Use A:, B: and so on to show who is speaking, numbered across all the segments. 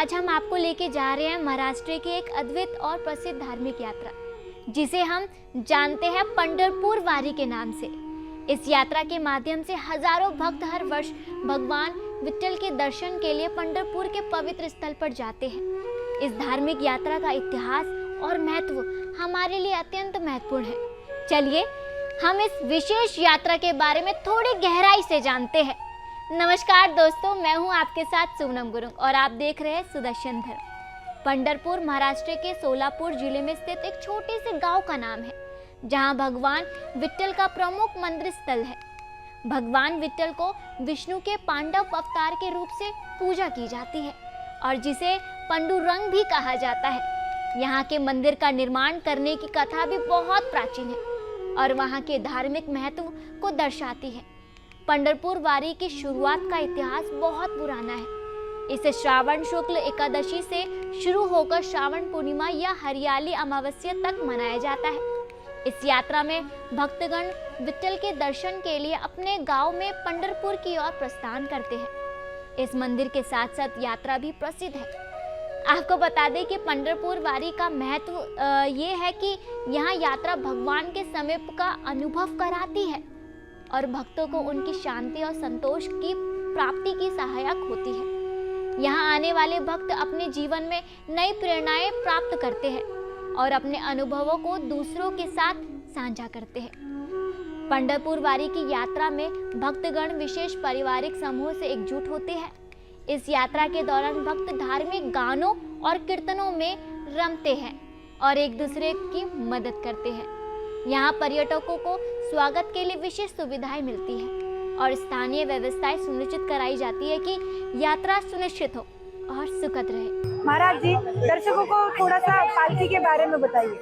A: आज हम आपको लेके जा रहे हैं महाराष्ट्र की एक अद्भुत और प्रसिद्ध धार्मिक यात्रा, जिसे हम जानते हैं पंढरपुर वारी के नाम से। इस यात्रा के माध्यम से हजारों भक्त हर वर्ष भगवान विट्ठल के दर्शन के लिए पंढरपुर के पवित्र स्थल पर जाते हैं। इस धार्मिक यात्रा का इतिहास और महत्व हमारे लिए अत्यंत महत्वपूर्ण है। चलिए हम इस विशेष यात्रा के बारे में थोड़ी गहराई से जानते हैं। नमस्कार दोस्तों, मैं हूं आपके साथ सोनम गुरुंग और आप देख रहे हैं सुदर्शन धर्म। पंढरपुर महाराष्ट्र के सोलापुर जिले में स्थित एक छोटे से गांव का नाम है, जहां भगवान विट्ठल का प्रमुख मंदिर स्थल है। भगवान विट्ठल को विष्णु के पांडव अवतार के रूप से पूजा की जाती है और जिसे पंडुरंग भी कहा जाता है। यहाँ के मंदिर का निर्माण करने की कथा भी बहुत प्राचीन है और वहाँ के धार्मिक महत्व को दर्शाती है। पंढरपुर वारी की शुरुआत का इतिहास बहुत पुराना है। इसे श्रावण शुक्ल एकादशी से शुरू होकर श्रावण पूर्णिमा या हरियाली अमावस्या तक मनाया जाता है। इस यात्रा में भक्तगण विट्ठल के दर्शन के लिए अपने गांव में पंढरपुर की ओर प्रस्थान करते हैं। इस मंदिर के साथ साथ यात्रा भी प्रसिद्ध है। आपको बता दें कि पंढरपुर वारी का महत्व ये है कि यहाँ यात्रा भगवान के समीप का अनुभव कराती है और भक्तों को उनकी शांति और संतोष की प्राप्ति की सहायक होती है। यहाँ आने वाले भक्त अपने जीवन में नई प्रेरणाएं प्राप्त करते हैं और अपने अनुभवों को दूसरों के साथ साझा करते हैं। पंढरपुर वारी की यात्रा में भक्तगण विशेष पारिवारिक समूह से एकजुट होते हैं। इस यात्रा के दौरान भक्त धार्मिक गानों और कीर्तनों में रमते हैं और एक दूसरे की मदद करते हैं। यहाँ पर्यटकों को स्वागत के लिए विशेष सुविधाएं मिलती हैं और स्थानीय व्यवस्थाएं सुनिश्चित कराई जाती है कि यात्रा सुनिश्चित हो और सुखद रहे।
B: महाराज जी, दर्शकों को थोड़ा सा पालकी के बारे में बताइए।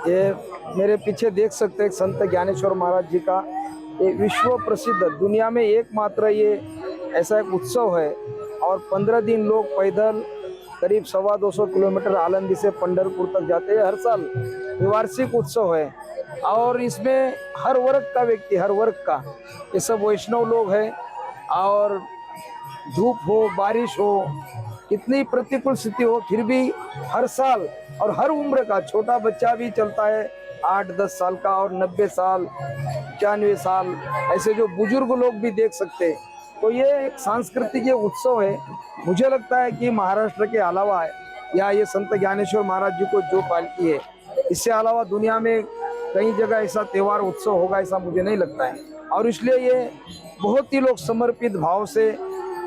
C: ये मेरे पीछे देख सकते हैं संत ज्ञानेश्वर महाराज जी का ये विश्व प्रसिद्ध, दुनिया में एकमात्र ये ऐसा एक उत्सव है और 15 दिन लोग पैदल करीब 225 किलोमीटर आलंदी से पंढरपुर तक जाते हैं। हर साल ये वार्षिक उत्सव है और इसमें हर वर्ग का व्यक्ति, हर वर्ग का, ये सब वैष्णव लोग हैं और धूप हो, बारिश हो, कितनी प्रतिकूल स्थिति हो, फिर भी हर साल और हर उम्र का छोटा बच्चा भी चलता है, 8-10 साल का और 90 साल, 95 साल, ऐसे जो बुजुर्ग लोग भी देख सकते हैं। तो ये एक सांस्कृतिक ये उत्सव है। मुझे लगता है कि महाराष्ट्र के अलावा या ये संत ज्ञानेश्वर महाराज जी को जो पालकी है, इससे अलावा दुनिया में कई जगह ऐसा त्योहार उत्सव होगा ऐसा मुझे नहीं लगता है। और इसलिए ये बहुत ही लोग समर्पित भाव से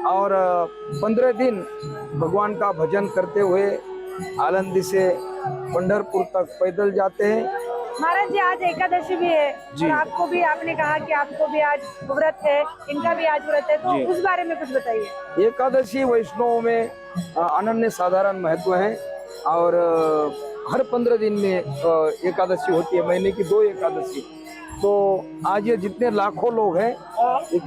C: और 15 दिन भगवान का भजन करते हुए आलंदी से पंढरपुर तक पैदल जाते हैं।
B: महाराज जी, आज एकादशी भी है और आपको भी, आपने कहा कि आपको भी आज व्रत है, इनका भी आज व्रत है, तो उस बारे में कुछ बताइए।
C: एकादशी वैष्णव में अनन्य साधारण महत्व है और हर 15 दिन में एकादशी होती है, महीने की 2 एकादशी। तो आज ये जितने लाखों लोग हैं,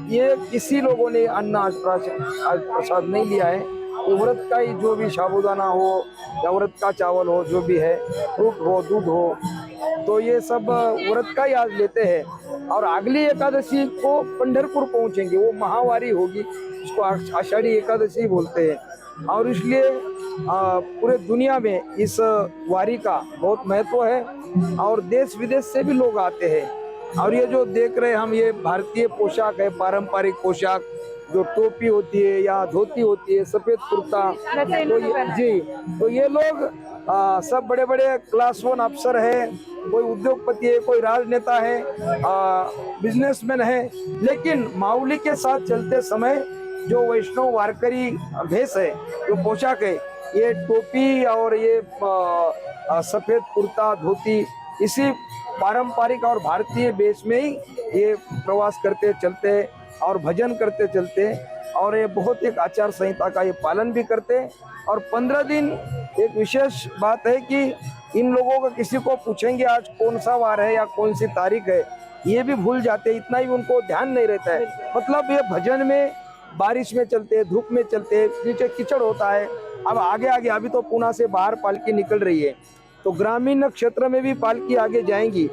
C: ये किसी लोगों ने अन्न आज प्रसाद नहीं लिया है। ये व्रत का ही जो भी साबूदाना हो या व्रत का चावल हो, जो भी है, फ्रूट हो, दूध हो, तो ये सब व्रत का ही आज लेते हैं। और अगली एकादशी को पंढरपुर पहुंचेंगे, वो महावारी होगी, उसको आषाढ़ी एकादशी बोलते हैं। और इसलिए पूरे दुनिया में इस वारी का बहुत महत्व है और देश विदेश से भी लोग आते हैं। और ये जो देख रहे हैं हम, ये भारतीय पोशाक है, पारंपरिक पोशाक, जो टोपी होती है या धोती होती है, सफेद कुर्ता, तो ये लोग सब बड़े बड़े क्लास 1 अफसर है, कोई उद्योगपति है, कोई राजनेता है, बिजनेसमैन है, लेकिन माऊली के साथ चलते समय जो वैष्णव वारकरी भेष है, जो पोशाक है, ये टोपी और ये सफेद कुर्ता धोती, इसी पारंपरिक और भारतीय वेश में ही ये प्रवास करते चलते और भजन करते चलते और ये बहुत एक आचार संहिता का ये पालन भी करते। और 15 दिन एक विशेष बात है कि इन लोगों को किसी को पूछेंगे आज कौन सा वार है या कौन सी तारीख है, ये भी भूल जाते, इतना ही उनको ध्यान नहीं रहता है। मतलब ये भजन में बारिश में चलते, धूप में चलते, नीचे कीचड़ होता है। अब आगे आगे अभी तो पुणे से बाहर पालकी निकल रही है, तो ग्रामीण क्षेत्र में भी पालकी आगे जाएंगी,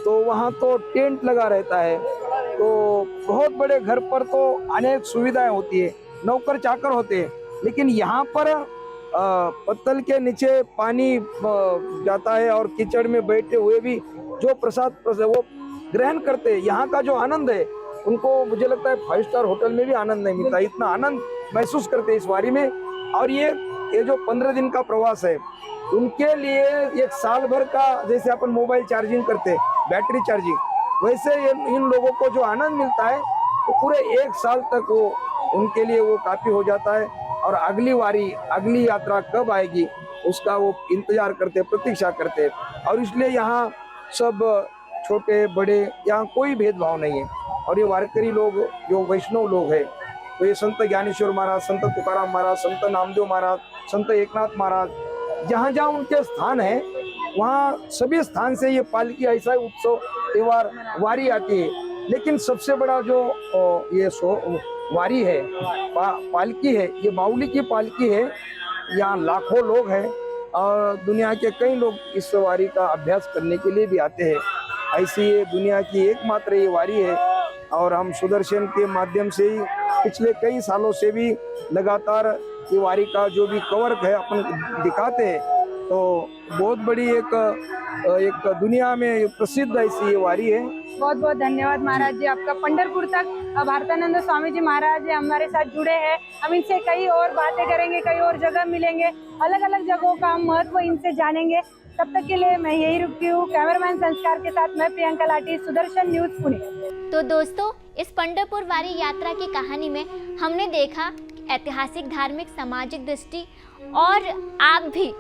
C: तो वहाँ तो टेंट लगा रहता है। तो बहुत बड़े घर पर तो अनेक सुविधाएं होती है, नौकर चाकर होते हैं, लेकिन यहाँ पर पत्तल के नीचे पानी जाता है और कीचड़ में बैठे हुए भी जो प्रसाद वो ग्रहण करते हैं। यहाँ का जो आनंद है उनको मुझे लगता है 5 स्टार होटल में भी आनंद नहीं मिलता, इतना आनंद महसूस करते हैं इस वारी में। और ये जो 15 दिन का प्रवास है उनके लिए एक साल भर का, जैसे अपन मोबाइल चार्जिंग करते बैटरी चार्जिंग, वैसे इन लोगों को जो आनंद मिलता है वो पूरे 1 साल तक वो उनके लिए वो काफी हो जाता है। और अगली वारी, अगली यात्रा कब आएगी उसका वो इंतजार करते, प्रतीक्षा करते। और इसलिए यहाँ सब छोटे बड़े, यहाँ कोई भेदभाव नहीं है। और ये वारकरी लोग जो वैष्णव लोग हैं, तो ये संत ज्ञानेश्वर महाराज, संत तुकाराम महाराज, संत नामदेव महाराज, संत एकनाथ महाराज, जहाँ जहाँ उनके स्थान है वहाँ सभी स्थान से ये पालकी, ऐसा उत्सव त्योहार वारी आती है। लेकिन सबसे बड़ा जो ये वारी है, पालकी है, ये माऊली की पालकी है। यहाँ लाखों लोग हैं और दुनिया के कई लोग इस वारी का अभ्यास करने के लिए भी आते हैं। ऐसी ये दुनिया की एकमात्र ये वारी है। और हम सुदर्शन के माध्यम से ही पिछले कई सालों से भी लगातार ये वारी का जो भी कवर है अपन दिखाते हैं। तो बहुत बड़ी एक दुनिया में प्रसिद्ध ऐसी ये वारी है।
B: बहुत बहुत धन्यवाद महाराज जी आपका। पंढरपुर तक भारतानंद स्वामी जी महाराज जी हमारे साथ जुड़े हैं। हम इनसे कई और बातें करेंगे, कई और जगह मिलेंगे, अलग अलग जगहों का हम महत्व इनसे जानेंगे। तब तक के लिए मैं यही रुकती हूँ। कैमरामैन संस्कार के साथ मैं प्रियंका लाठी, सुदर्शन न्यूज पुणे।
A: तो दोस्तों, इस पंढरपुर वारी यात्रा की कहानी में हमने देखा ऐतिहासिक, धार्मिक, सामाजिक दृष्टि, और आप भी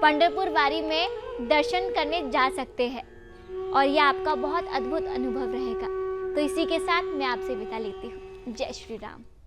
A: पंढरपुर वारी में दर्शन करने जा सकते हैं और यह आपका बहुत अद्भुत अनुभव रहेगा। तो इसी के साथ मैं आपसे विदा लेती हूँ। जय श्री राम।